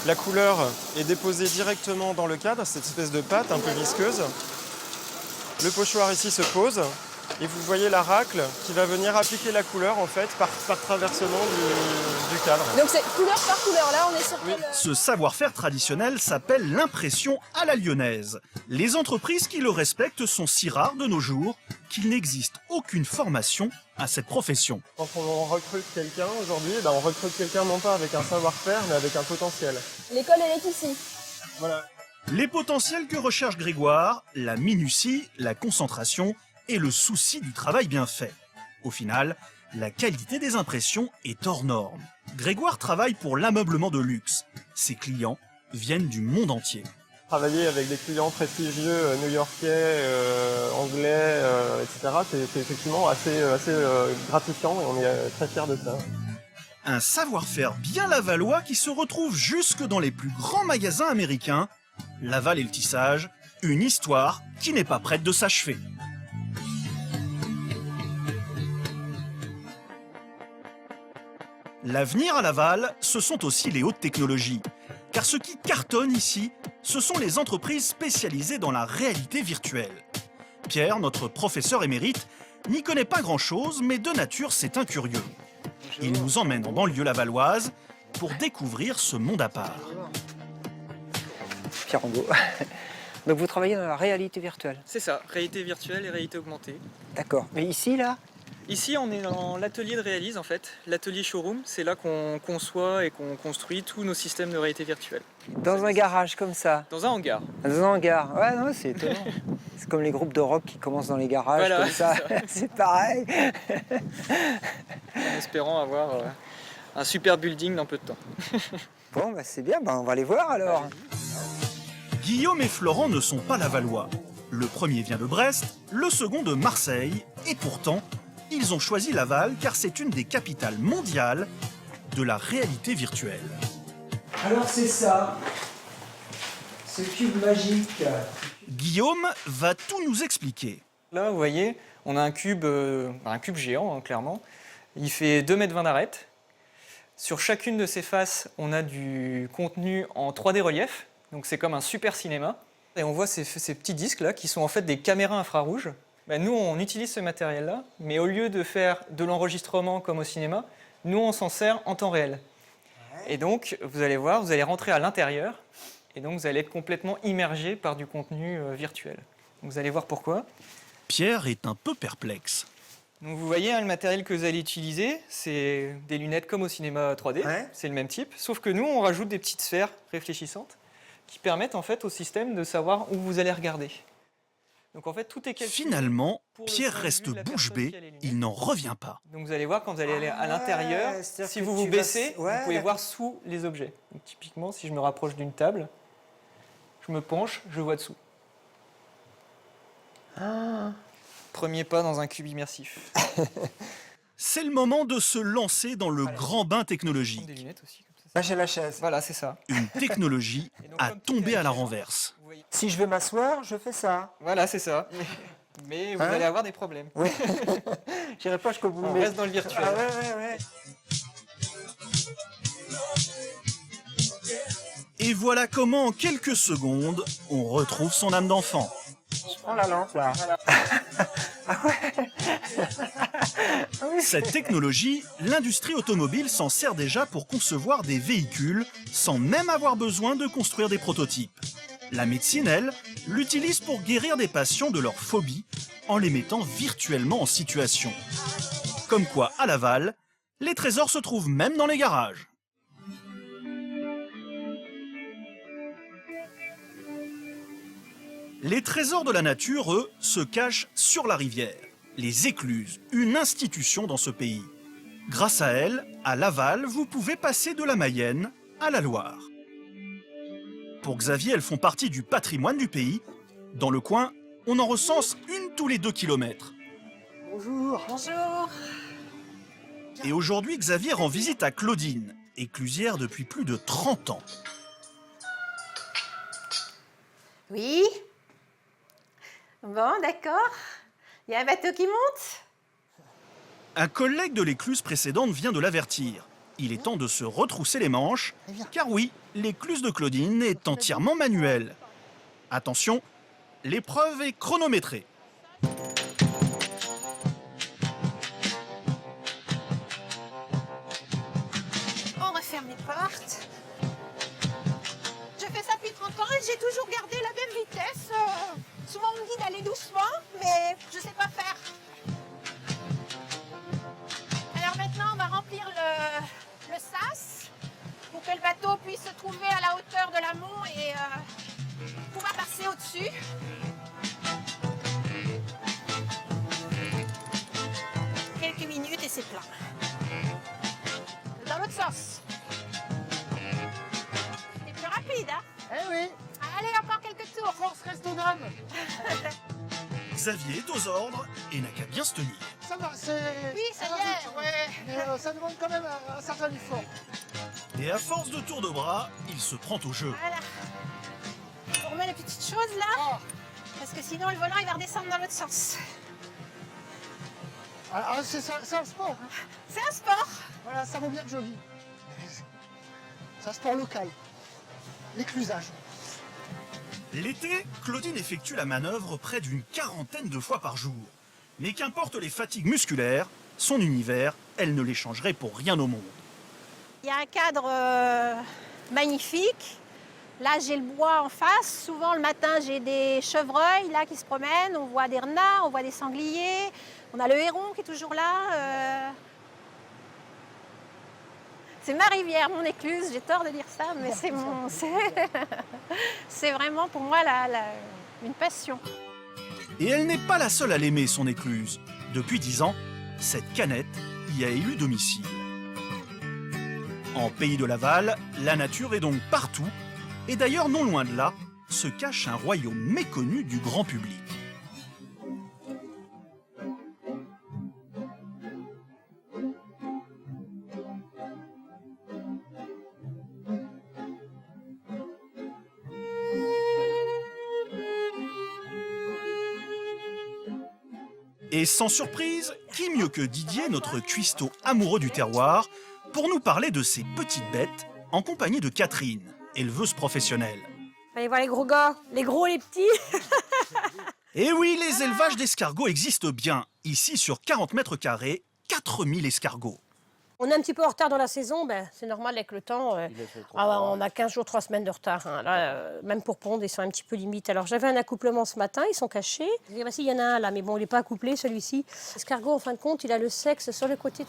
La couleur est déposée directement dans le cadre, cette espèce de pâte un peu visqueuse. Le pochoir ici se pose et vous voyez la racle qui va venir appliquer la couleur en fait par traversement du cadre. Donc c'est couleur par couleur, là on est sur quel... Ce savoir-faire traditionnel s'appelle l'impression à la lyonnaise. Les entreprises qui le respectent sont si rares de nos jours qu'il n'existe aucune formation à cette profession. Quand on recrute quelqu'un aujourd'hui, on recrute quelqu'un non pas avec un savoir-faire mais avec un potentiel. L'école elle est ici. Voilà. Les potentiels que recherche Grégoire, la minutie, la concentration et le souci du travail bien fait. Au final, la qualité des impressions est hors norme. Grégoire travaille pour l'ameublement de luxe. Ses clients viennent du monde entier. Travailler avec des clients prestigieux new-yorkais, anglais, etc., c'est effectivement assez gratifiant et on est très fiers de ça. Un savoir-faire bien lavallois qui se retrouve jusque dans les plus grands magasins américains. Laval et le tissage, une histoire qui n'est pas prête de s'achever. L'avenir à Laval, ce sont aussi les hautes technologies. Car ce qui cartonne ici, ce sont les entreprises spécialisées dans la réalité virtuelle. Pierre, notre professeur émérite, n'y connaît pas grand-chose, mais de nature, c'est un curieux. Il nous emmène en banlieue lavalloise pour découvrir ce monde à part. Pierre Rambaud. Donc vous travaillez dans la réalité virtuelle? C'est ça, réalité virtuelle et réalité augmentée. D'accord. Mais ici, là? Ici, on est dans l'atelier de Réalise, en fait. L'atelier showroom, c'est là qu'on conçoit et qu'on construit tous nos systèmes de réalité virtuelle. Dans un garage comme ça? Dans un hangar. Dans un hangar. Ouais, non, c'est étonnant. C'est comme les groupes de rock qui commencent dans les garages, voilà, comme ça. C'est pareil. En espérant avoir un super building dans peu de temps. Bon, bah, c'est bien, on va les voir alors. Guillaume et Florent ne sont pas lavallois. Le premier vient de Brest, le second de Marseille, et pourtant, ils ont choisi Laval car c'est une des capitales mondiales de la réalité virtuelle. Alors c'est ça, ce cube magique. Guillaume va tout nous expliquer. Là, vous voyez, on a un cube géant, hein, clairement. Il fait 2,20 m d'arête. Sur chacune de ses faces, on a du contenu en 3D relief. Donc c'est comme un super cinéma. Et on voit ces petits disques là qui sont en fait des caméras infrarouges. Nous, on utilise ce matériel-là, mais au lieu de faire de l'enregistrement comme au cinéma, nous, on s'en sert en temps réel. Et donc, vous allez voir, vous allez rentrer à l'intérieur, et donc vous allez être complètement immergé par du contenu virtuel. Donc, vous allez voir pourquoi. Pierre est un peu perplexe. Donc, vous voyez, le matériel que vous allez utiliser, c'est des lunettes comme au cinéma 3D, c'est le même type, sauf que nous, on rajoute des petites sphères réfléchissantes qui permettent en fait au système de savoir où vous allez regarder. Donc en fait, tout est calculé. Finalement, Pierre reste bouche bée, il n'en revient pas. Donc vous allez voir, quand vous allez aller à l'intérieur, si vous vous baissez, vous pouvez voir sous les objets. Donc, typiquement, si je me rapproche d'une table, je me penche, je vois dessous. Premier pas dans un cube immersif. C'est le moment de se lancer dans le grand bain technologique. Lâchez la chaise. Voilà, c'est ça. Une technologie à tomber à la renverse. Si je veux m'asseoir, je fais ça. Voilà, c'est ça. Mais vous Hein allez avoir des problèmes. Oui. J'irai pas jusqu'au bout. On reste dans le virtuel. Ah ouais. Et voilà comment, en quelques secondes, on retrouve son âme d'enfant. Je prends la lampe là. Cette technologie, l'industrie automobile s'en sert déjà pour concevoir des véhicules sans même avoir besoin de construire des prototypes. La médecine, elle, l'utilise pour guérir des patients de leurs phobies en les mettant virtuellement en situation. Comme quoi, à Laval, les trésors se trouvent même dans les garages. Les trésors de la nature, eux, se cachent sur la rivière. Les écluses, une institution dans ce pays. Grâce à elles, à Laval, vous pouvez passer de la Mayenne à la Loire. Pour Xavier, elles font partie du patrimoine du pays. Dans le coin, on en recense une tous les 2 kilomètres. Bonjour. Bonjour. Et aujourd'hui, Xavier rend visite à Claudine, éclusière depuis plus de 30 ans. Oui. Bon, d'accord. Il y a un bateau qui monte? Un collègue de l'écluse précédente vient de l'avertir. Il est temps de se retrousser les manches, car oui, l'écluse de Claudine est entièrement manuelle. Attention, l'épreuve est chronométrée. On referme les portes. Je fais ça depuis 30 ans et j'ai toujours gardé la même vitesse. Souvent on me dit d'aller doucement, mais je sais pas faire. Alors maintenant on va remplir le sas pour que le bateau puisse se trouver à la hauteur de l'amont et pouvoir passer au-dessus. Quelques minutes et c'est plein. Dans l'autre sens. C'est plus rapide, hein? Eh oui. Allez, encore quelques tours. Force reste aux dames. Xavier est aux ordres et n'a qu'à bien se tenir. Ça va, c'est... Oui, ça y va est, vite, ouais. Mais ça demande quand même un certain effort. Et à force de tours de bras, il se prend au jeu. Voilà. On remet les petites choses là. Parce que sinon le volant il va redescendre dans l'autre sens. Ah, c'est un sport. Hein. C'est un sport. Voilà, ça vaut bien le joli. C'est un sport local. L'éclusage. L'été, Claudine effectue la manœuvre près d'une 40aine de fois par jour. Mais qu'importe les fatigues musculaires, son univers, elle ne l'échangerait pour rien au monde. Il y a un cadre magnifique. Là j'ai le bois en face. Souvent le matin j'ai des chevreuils là qui se promènent. On voit des renards, on voit des sangliers. On a le héron qui est toujours là. C'est ma rivière, mon écluse, j'ai tort de dire ça, mais c'est vraiment pour moi une passion. Et elle n'est pas la seule à l'aimer, son écluse. Depuis 10 ans, cette canette y a élu domicile. En pays de Laval, la nature est donc partout, et d'ailleurs non loin de là, se cache un royaume méconnu du grand public. Et sans surprise, qui mieux que Didier, notre cuistot amoureux du terroir, pour nous parler de ces petites bêtes, en compagnie de Catherine, éleveuse professionnelle. Allez voir les gros gars, les gros, les petits. Et oui, les élevages d'escargots existent bien. Ici, sur 40 mètres carrés, 4000 escargots. On est un petit peu en retard dans la saison, c'est normal avec le temps. On a 15 jours, 3 semaines de retard. Hein. Là, même pour pondre, ils sont un petit peu limites. Alors j'avais un accouplement ce matin, ils sont cachés. Il y en a un là, mais bon, il n'est pas accouplé celui-ci. L'escargot, en fin de compte, il a le sexe sur le côté.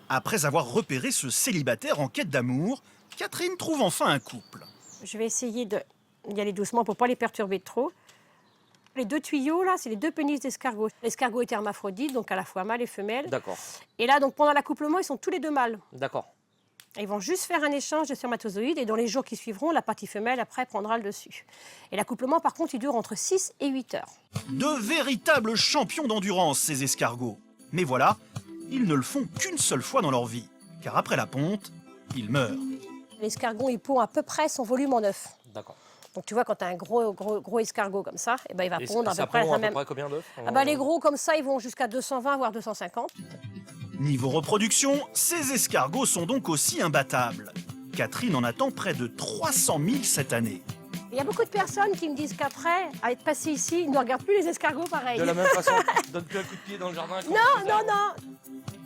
Après avoir repéré ce célibataire en quête d'amour, Catherine trouve enfin un couple. Je vais essayer d'y aller doucement pour ne pas les perturber trop. Les 2 tuyaux, là, c'est les 2 pénis d'escargot. L'escargot est hermaphrodite, donc à la fois mâle et femelle. D'accord. Et là, donc pendant l'accouplement, ils sont tous les 2 mâles. D'accord. Ils vont juste faire un échange de spermatozoïdes et dans les jours qui suivront, la partie femelle, après, prendra le dessus. Et l'accouplement, par contre, il dure entre 6 et 8 heures. De véritables champions d'endurance, ces escargots. Mais voilà, ils ne le font qu'une seule fois dans leur vie, car après la ponte, ils meurent. L'escargot, il pond à peu près son volume en œuf. D'accord. Donc tu vois, quand tu as un gros escargot comme ça, eh ben, il va pondre à peu près pond la à peu même. près combien d'œufs? Les gros comme ça, ils vont jusqu'à 220 voire 250. Niveau reproduction, ces escargots sont donc aussi imbattables. Catherine en attend près de 300 000 cette année. Il y a beaucoup de personnes qui me disent qu'après, à être passé ici, ils ne regardent plus les escargots pareil. De la même façon, donne plus un coup de pied dans le jardin. Non.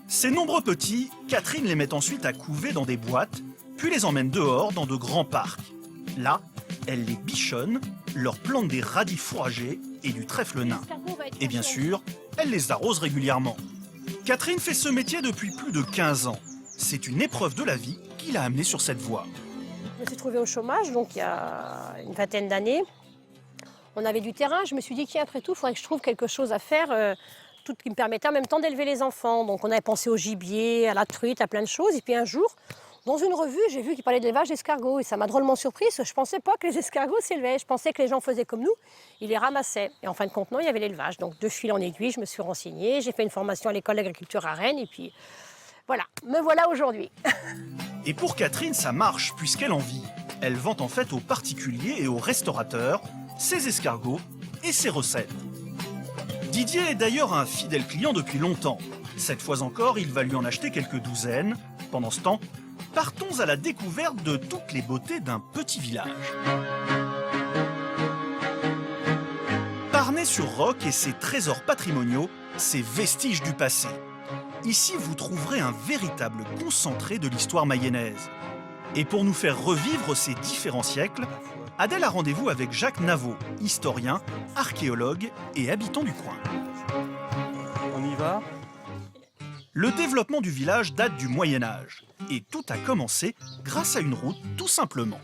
Ces nombreux petits, Catherine les met ensuite à couver dans des boîtes, puis les emmène dehors dans de grands parcs. Là, elle les bichonne, leur plante des radis fourragés et du trèfle nain. Et bien sûr, elle les arrose régulièrement. Catherine fait ce métier depuis plus de 15 ans. C'est une épreuve de la vie qui l'a amenée sur cette voie. Je me suis trouvée au chômage, donc il y a une vingtaine d'années. On avait du terrain, je me suis dit qu'après tout, il faudrait que je trouve quelque chose à faire, tout qui me permettait en même temps d'élever les enfants. Donc on avait pensé au gibier, à la truite, à plein de choses. Et puis un jour, dans une revue, j'ai vu qu'il parlait d'élevage d'escargots. Et ça m'a drôlement surprise. Je ne pensais pas que les escargots s'élevaient. Je pensais que les gens faisaient comme nous, ils les ramassaient. Et en fin de compte, non, il y avait l'élevage. Donc de fil en aiguille, je me suis renseignée. J'ai fait une formation à l'école d'agriculture à Rennes. Et puis voilà, me voilà aujourd'hui. Et pour Catherine, ça marche puisqu'elle en vit. Elle vend en fait aux particuliers et aux restaurateurs ses escargots et ses recettes. Didier est d'ailleurs un fidèle client depuis longtemps. Cette fois encore, il va lui en acheter quelques douzaines. Pendant ce temps, partons à la découverte de toutes les beautés d'un petit village. Parnay-sur-Roc et ses trésors patrimoniaux, ses vestiges du passé. Ici, vous trouverez un véritable concentré de l'histoire mayonnaise. Et pour nous faire revivre ces différents siècles, Adèle a rendez-vous avec Jacques Navot, historien, archéologue et habitant du coin. On y va ? Le développement du village date du Moyen-Âge. Et tout a commencé grâce à une route, tout simplement.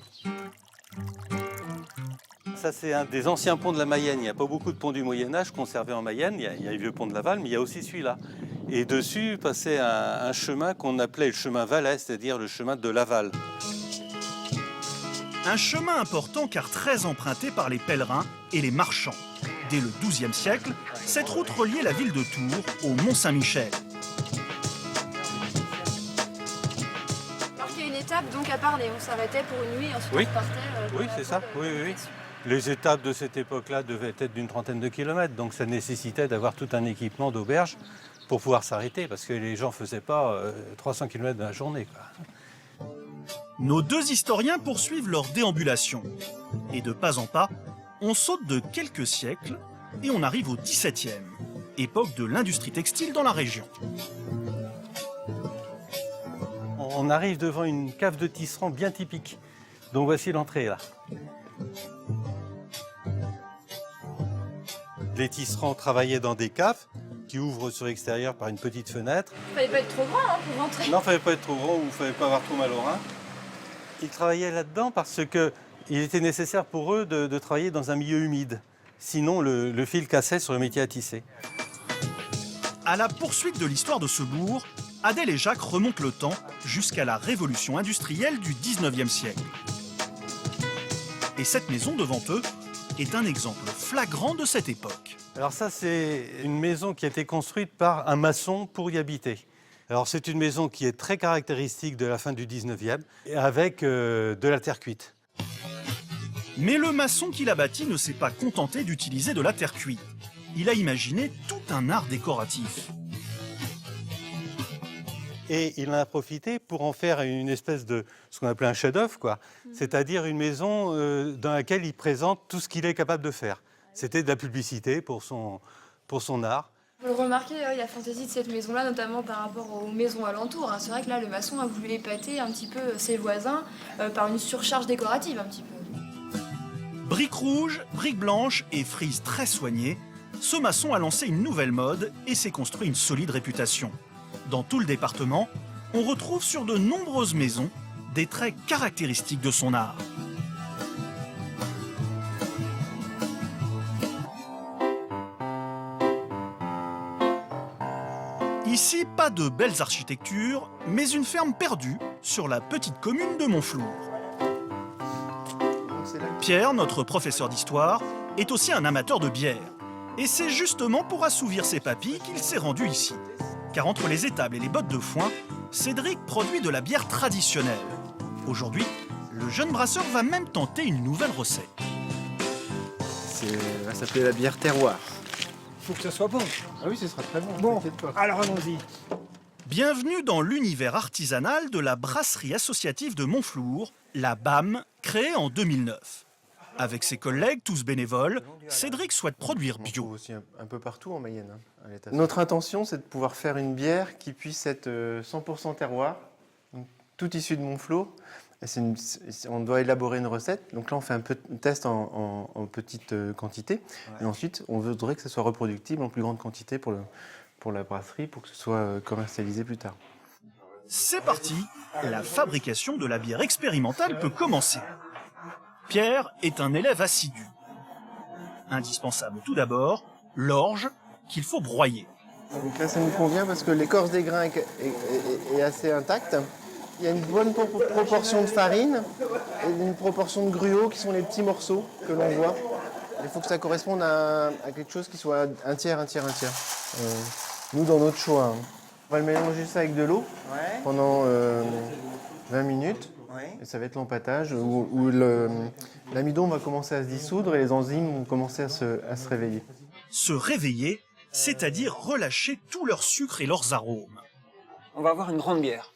Ça, c'est un des anciens ponts de la Mayenne. Il n'y a pas beaucoup de ponts du Moyen-Âge conservés en Mayenne. Il y a le vieux pont de Laval, mais il y a aussi celui-là. Et dessus passait un chemin qu'on appelait le chemin Valais, c'est-à-dire le chemin de Laval. Un chemin important car très emprunté par les pèlerins et les marchands. Dès le XIIe siècle, cette route reliait la ville de Tours au Mont-Saint-Michel. Alors qu'il y a une étape donc à Parnay, on s'arrêtait pour une nuit, ensuite Oui. on partait. Oui, c'est ça. Oui. Les étapes de cette époque-là devaient être d'une trentaine de kilomètres, donc ça nécessitait d'avoir tout un équipement d'auberge pour pouvoir s'arrêter, parce que les gens ne faisaient pas 300 km dans la journée, quoi. Nos deux historiens poursuivent leur déambulation. Et de pas en pas, on saute de quelques siècles et on arrive au XVIIe, époque de l'industrie textile dans la région. On arrive devant une cave de tisserand bien typique. Donc voici l'entrée là. Les tisserands travaillaient dans des caves qui ouvrent sur l'extérieur par une petite fenêtre. Il fallait pas être trop grand pour rentrer. Non, il ne fallait pas être trop grand ou il ne fallait pas avoir trop mal au rein. Ils travaillaient là-dedans parce qu'il était nécessaire pour eux de travailler dans un milieu humide. Sinon, le fil cassait sur le métier à tisser. À la poursuite de l'histoire de ce bourg, Adèle et Jacques remontent le temps jusqu'à la révolution industrielle du XIXe siècle. Et cette maison devant eux est un exemple flagrant de cette époque. Alors ça, c'est une maison qui a été construite par un maçon pour y habiter. Alors c'est une maison qui est très caractéristique de la fin du 19e, avec de la terre cuite. Mais le maçon qui l'a bâti ne s'est pas contenté d'utiliser de la terre cuite. Il a imaginé tout un art décoratif. Et il en a profité pour en faire une espèce de ce qu'on appelait un chef-d'œuvre, quoi. C'est-à-dire une maison dans laquelle il présente tout ce qu'il est capable de faire. C'était de la publicité pour son art. Vous le remarquez, il y a fantaisie de cette maison-là, notamment par rapport aux maisons alentours. C'est vrai que là, le maçon a voulu épater un petit peu ses voisins par une surcharge décorative un petit peu. Briques rouges, briques blanches et frises très soignées, ce maçon a lancé une nouvelle mode et s'est construit une solide réputation. Dans tout le département, on retrouve sur de nombreuses maisons des traits caractéristiques de son art. Ici, pas de belles architectures, mais une ferme perdue sur la petite commune de Montflour. Pierre, notre professeur d'histoire, est aussi un amateur de bière. Et c'est justement pour assouvir ses papilles qu'il s'est rendu ici. car entre les étables et les bottes de foin, Cédric produit de la bière traditionnelle. Aujourd'hui, le jeune brasseur va même tenter une nouvelle recette. Ça va s'appeler la bière terroir. Faut que ça soit bon. Ah oui, ce sera très bon. Bon, t'inquiète pas. alors allons-y. Bienvenue dans l'univers artisanal de la brasserie associative de Montflour, la BAM, créée en 2009. Avec ses collègues, tous bénévoles, Cédric souhaite produire bio. Aussi un peu partout en Mayenne. Notre intention, c'est de pouvoir faire une bière qui puisse être 100% terroir, donc tout issu de Montflour. On doit élaborer une recette. Donc là, on fait un peu de test en petite quantité. Ouais. Et ensuite, on voudrait que ce soit reproductible en plus grande quantité pour la brasserie, pour que ce soit commercialisé plus tard. C'est parti, la fabrication de la bière expérimentale peut commencer. Pierre est un élève assidu. Indispensable tout d'abord, l'orge qu'il faut broyer. Donc là, ça nous convient parce que l'écorce des grains est assez intacte. Il y a une bonne proportion de farine et une proportion de gruau qui sont les petits morceaux que l'on voit. Il faut que ça corresponde à quelque chose qui soit un tiers. Nous, dans notre choix, on va le mélanger ça avec de l'eau pendant 20 minutes. Et ça va être l'empâtage où l'amidon va commencer à se dissoudre et les enzymes vont commencer à se réveiller. Se réveiller, c'est-à-dire relâcher tout leur sucre et leurs arômes. On va avoir une grande bière.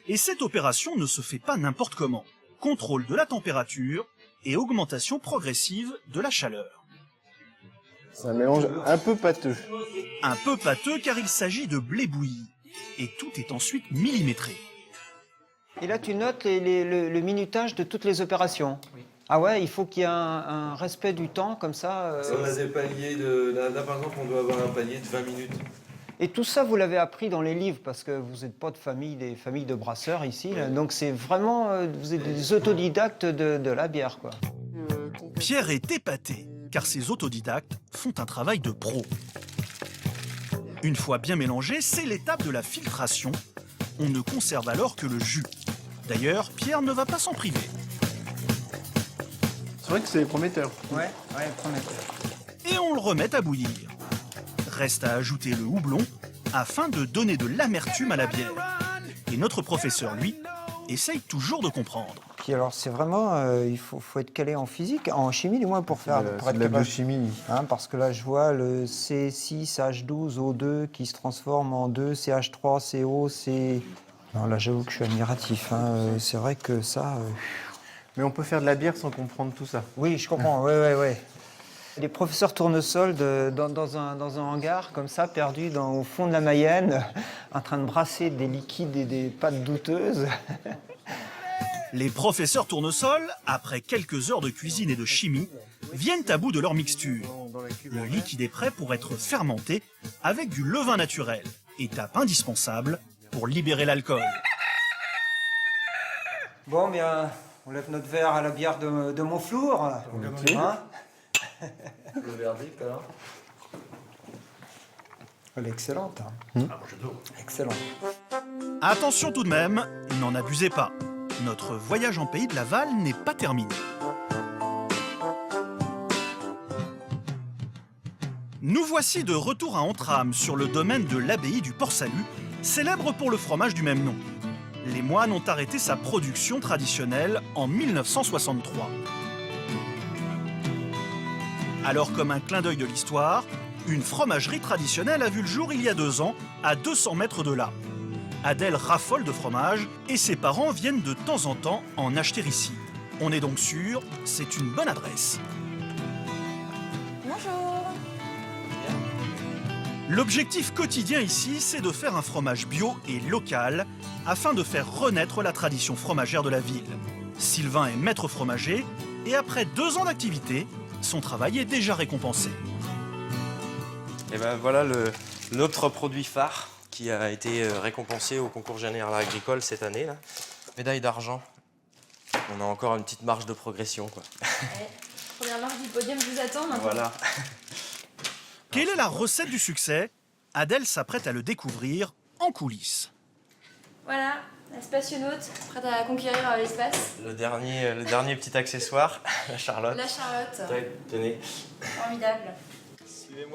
Et cette opération ne se fait pas n'importe comment. Contrôle de la température et augmentation progressive de la chaleur. C'est un mélange un peu pâteux. Un peu pâteux car il s'agit de blé bouilli. Et tout est ensuite millimétré. Et là, tu notes le minutage de toutes les opérations. Oui. Ah ouais, il faut qu'il y ait un respect du temps, comme ça. On a des paliers là, par exemple, on doit avoir un palier de 20 minutes. Et tout ça, vous l'avez appris dans les livres, parce que vous n'êtes pas des familles de brasseurs ici. Là. Donc c'est vraiment, vous êtes des autodidactes de la bière, quoi. Pierre est épaté, car ces autodidactes font un travail de pro. Une fois bien mélangé, c'est l'étape de la filtration. On ne conserve alors que le jus. D'ailleurs, Pierre ne va pas s'en priver. C'est vrai que c'est prometteur. Ouais, prometteur. Et on le remet à bouillir. Reste à ajouter le houblon afin de donner de l'amertume à la bière. Et notre professeur, lui, essaye toujours de comprendre. Puis alors, c'est vraiment, il faut être calé en physique, en chimie du moins pour faire. Pour être de la biochimie. Hein, parce que là, je vois le C6H12O2 qui se transforme en 2CH3CO, C. Non, là, j'avoue que je suis admiratif. Hein. C'est vrai que ça. Mais on peut faire de la bière sans comprendre tout ça. Oui, je comprends. Ouais. Les professeurs tournesol dans un hangar, comme ça, perdus au fond de la Mayenne, en train de brasser des liquides et des pâtes douteuses. Les professeurs tournesol, après quelques heures de cuisine et de chimie, viennent à bout de leur mixture. Le liquide est prêt pour être fermenté avec du levain naturel, étape indispensable pour libérer l'alcool. Bon, bien, on lève notre verre à la bière de Montflour. Okay. Hein? Le verdict, alors. Elle est excellente. Hein. Excellent. Attention tout de même, n'en abusez pas. Notre voyage en pays de Laval n'est pas terminé. Nous voici de retour à Entrammes, sur le domaine de l'abbaye du Port-Salut, célèbre pour le fromage du même nom. Les moines ont arrêté sa production traditionnelle en 1963. Alors, comme un clin d'œil de l'histoire, une fromagerie traditionnelle a vu le jour il y a 2 ans, à 200 mètres de là. Adèle raffole de fromage et ses parents viennent de temps en temps en acheter ici. On est donc sûr, c'est une bonne adresse. Bonjour. L'objectif quotidien ici, c'est de faire un fromage bio et local afin de faire renaître la tradition fromagère de la ville. Sylvain est maître fromager et après 2 ans d'activité, son travail est déjà récompensé. Et ben voilà notre produit phare qui a été récompensé au concours général agricole cette année. Là. Médaille d'argent. On a encore une petite marge de progression, quoi. Ouais. Première marche du podium vous attend maintenant. Voilà. Quelle est la recette du succès? Adèle s'apprête à le découvrir en coulisses. Voilà, la spationaute, prête à conquérir l'espace. Le dernier petit accessoire, la Charlotte. La Charlotte. Tenez. Formidable.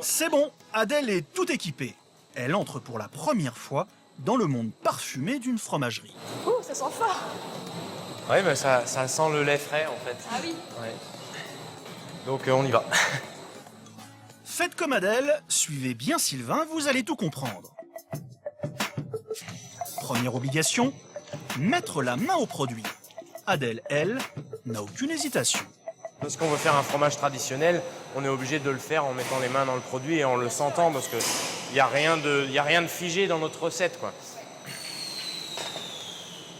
C'est bon, Adèle est tout équipée. Elle entre pour la première fois dans le monde parfumé d'une fromagerie. Ouh, ça sent fort. Oui, mais ça sent le lait frais en fait. Ah oui. Ouais. Donc on y va. Faites comme Adèle, suivez bien Sylvain, vous allez tout comprendre. Première obligation, mettre la main au produit. Adèle, elle, n'a aucune hésitation. Lorsqu'on veut faire un fromage traditionnel, on est obligé de le faire en mettant les mains dans le produit et en le sentant parce qu'il n'y a rien de figé dans notre recette, quoi.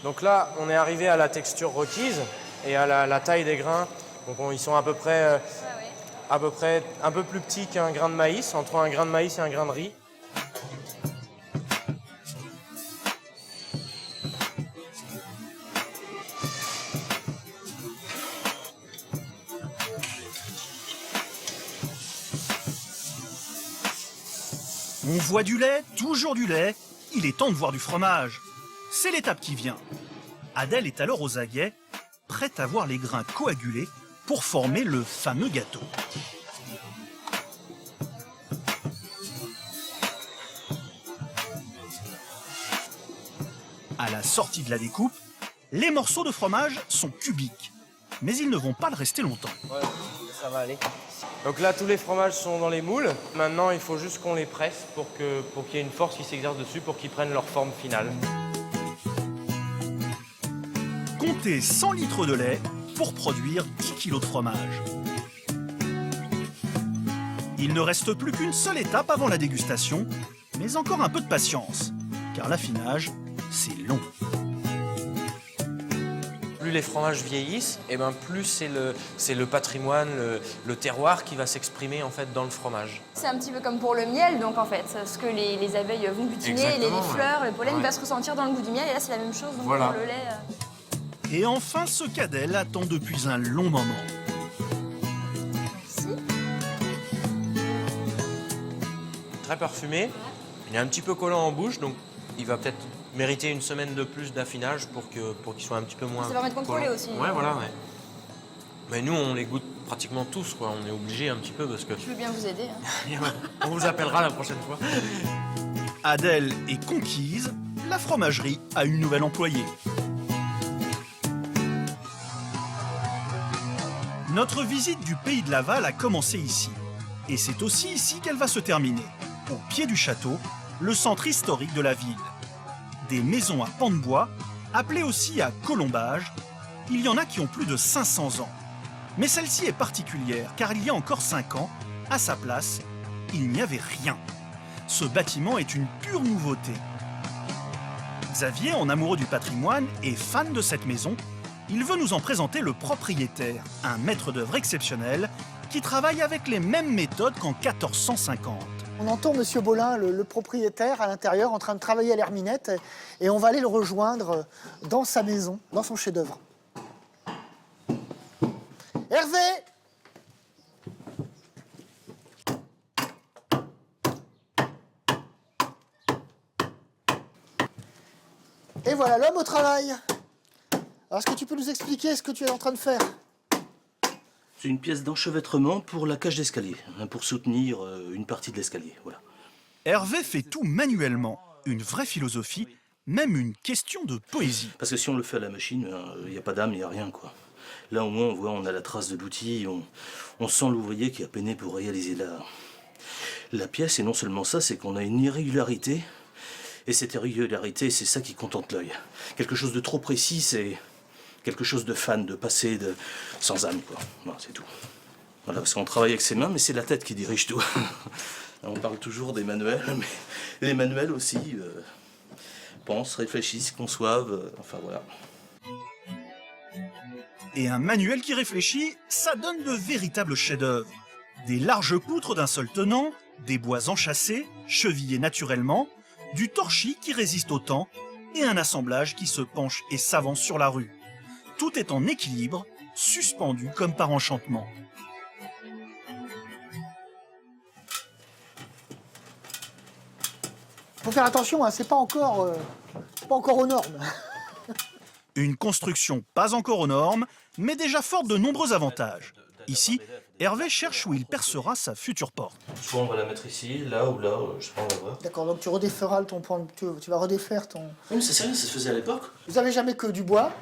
Donc là, on est arrivé à la texture requise et à la taille des grains. Donc ils sont à peu près un peu plus petits qu'un grain de maïs, entre un grain de maïs et un grain de riz. On voit du lait, toujours du lait. Il est temps de voir du fromage. C'est l'étape qui vient. Adèle est alors aux aguets, prête à voir les grains coagulés pour former le fameux gâteau. À la sortie de la découpe, les morceaux de fromage sont cubiques. Mais ils ne vont pas le rester longtemps. Ouais, ça va aller. Donc là, tous les fromages sont dans les moules. Maintenant, il faut juste qu'on les presse pour qu'il y ait une force qui s'exerce dessus pour qu'ils prennent leur forme finale. Comptez 100 litres de lait pour produire 10 kg de fromage. Il ne reste plus qu'une seule étape avant la dégustation, mais encore un peu de patience, car l'affinage, c'est long. Plus les fromages vieillissent, et ben plus c'est le patrimoine, le terroir qui va s'exprimer en fait dans le fromage. C'est un petit peu comme pour le miel, donc en fait, ce que les abeilles vont butiner, les fleurs, le pollen va se ressentir dans le goût du miel, et là c'est la même chose donc voilà. Pour le lait. Et enfin, ce qu'Adèle attend depuis un long moment. Merci. Très parfumé, il est un petit peu collant en bouche, donc il va peut-être mériter une semaine de plus d'affinage pour qu'il soit un petit peu moins. Ça permet de contrôler collant. aussi. Ouais, voilà, ouais. Mais nous, on les goûte pratiquement tous, quoi. On est obligé un petit peu parce que. Je veux bien vous aider. On vous appellera la prochaine fois. Adèle est conquise, la fromagerie a une nouvelle employée. Notre visite du Pays de Laval a commencé ici. Et c'est aussi ici qu'elle va se terminer, au pied du château, le centre historique de la ville. Des maisons à pans de bois, appelées aussi à colombages, il y en a qui ont plus de 500 ans. Mais celle-ci est particulière, car il y a encore 5 ans, à sa place, il n'y avait rien. Ce bâtiment est une pure nouveauté. Xavier, en amoureux du patrimoine et fan de cette maison, il veut nous en présenter le propriétaire, un maître d'œuvre exceptionnel qui travaille avec les mêmes méthodes qu'en 1450. On entend Monsieur Bolin, le propriétaire, à l'intérieur, en train de travailler à l'herminette, et on va aller le rejoindre dans sa maison, dans son chef-d'œuvre. Hervé! Et voilà l'homme au travail. Alors, est-ce que tu peux nous expliquer ce que tu es en train de faire? C'est une pièce d'enchevêtrement pour la cage d'escalier, pour soutenir une partie de l'escalier, voilà. Hervé fait tout manuellement, une vraie philosophie, même une question de poésie. Parce que si on le fait à la machine, il n'y a pas d'âme, il n'y a rien, quoi. Là, au moins, on voit, on a la trace de l'outil, on sent l'ouvrier qui a peiné pour réaliser la pièce. Et non seulement ça, c'est qu'on a une irrégularité. Et cette irrégularité, c'est ça qui contente l'œil. Quelque chose de trop précis, c'est quelque chose de fan, de passé, sans âme, quoi. Voilà, c'est tout. Voilà, parce qu'on travaille avec ses mains, mais c'est la tête qui dirige tout. On parle toujours des manuels, mais les manuels aussi pensent, réfléchissent, conçoivent, enfin voilà. Et un manuel qui réfléchit, ça donne de véritables chefs-d'œuvre. Des larges poutres d'un seul tenant, des bois enchâssés, chevillés naturellement, du torchis qui résiste au temps et un assemblage qui se penche et s'avance sur la rue. Tout est en équilibre, suspendu comme par enchantement. Faut faire attention, hein, c'est pas encore aux normes. Une construction pas encore aux normes, mais déjà forte de nombreux avantages. Ici, Hervé cherche où il percera sa future porte. Soit on va la mettre ici, là ou là, je sais pas, on va voir. D'accord, donc tu redéferas ton point, tu vas redéfaire ton... Oui, mais c'est sérieux, ça se faisait à l'époque. Vous avez jamais que du bois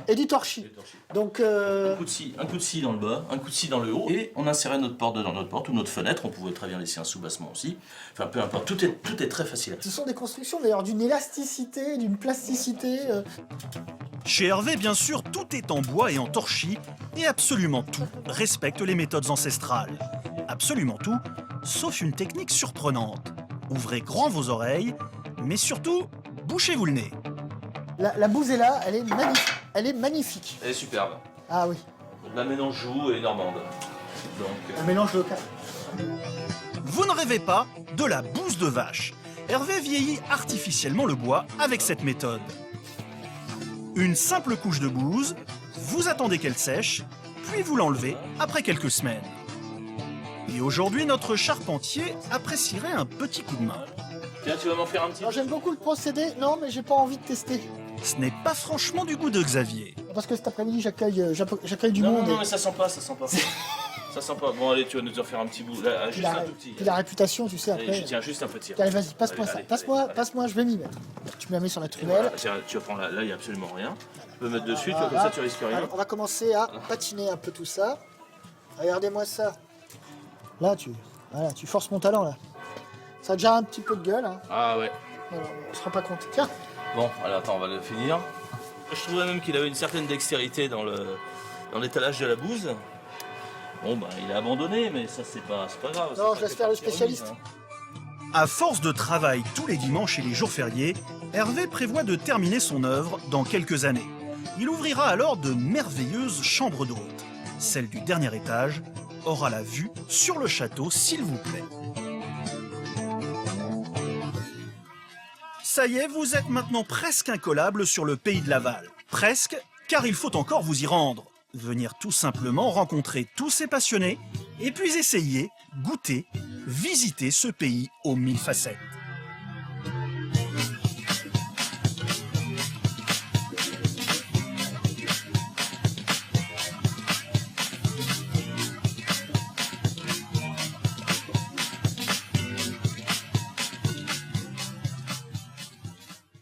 et du torchis. Donc un coup de scie dans le bas, un coup de scie dans le haut, et on insérait notre porte dedans notre porte ou notre fenêtre. On pouvait très bien laisser un soubassement aussi. Enfin, peu importe, tout est très facile. Ce sont des constructions d'ailleurs d'une élasticité, d'une plasticité. Chez Hervé, bien sûr, tout est en bois et en torchis, et absolument tout respecte les méthodes ancestrales. Absolument tout, sauf une technique surprenante. Ouvrez grand vos oreilles, mais surtout, bouchez-vous le nez. La bouse est là, elle est magnifique. Elle est magnifique. Elle est superbe. Ah oui. La mélange joue et normande. Donc, un mélange local. Vous ne rêvez pas de la bouse de vache. Hervé vieillit artificiellement le bois avec cette méthode. Une simple couche de bouse, vous attendez qu'elle sèche, puis vous l'enlevez après quelques semaines. Et aujourd'hui, notre charpentier apprécierait un petit coup de main. Tiens, tu vas m'en faire un petit. J'aime beaucoup le procédé, non, mais j'ai pas envie de tester. Ce n'est pas franchement du goût de Xavier. Parce que cet après-midi, j'accueille du monde. Non, mais ça sent pas, ça sent pas. Ça sent pas. Bon, allez, tu vas nous en faire un petit bout. Là, juste un tout petit. Puis la réputation, tu sais, après. Allez, je tiens juste un petit. Allez, vas-y, passe-moi ça. Allez, Passe-moi, je vais m'y mettre. Tu me la mets sur la trumelle. Voilà, tu vas prendre là, il n'y a absolument rien. Tu peux mettre dessus, comme ça tu risques rien. Alors, on va commencer à patiner un peu tout ça. Regardez-moi ça. Là, tu forces mon talent, là. Ça a déjà un petit peu de gueule. Hein. Ah ouais. Alors, on se rend pas compte. Tiens. Bon, alors attends, on va le finir. Je trouvais même qu'il avait une certaine dextérité dans l'étalage de la bouse. Bon, bah, il a abandonné, mais ça, c'est pas grave. Non, je laisse faire le spécialiste. À force de travail tous les dimanches et les jours fériés, Hervé prévoit de terminer son œuvre dans quelques années. Il ouvrira alors de merveilleuses chambres d'hôtes. Celle du dernier étage aura la vue sur le château, s'il vous plaît. Ça y est, vous êtes maintenant presque incollable sur le pays de Laval. Presque, car il faut encore vous y rendre. Venir tout simplement rencontrer tous ces passionnés et puis essayer, goûter, visiter ce pays aux 1000 facettes.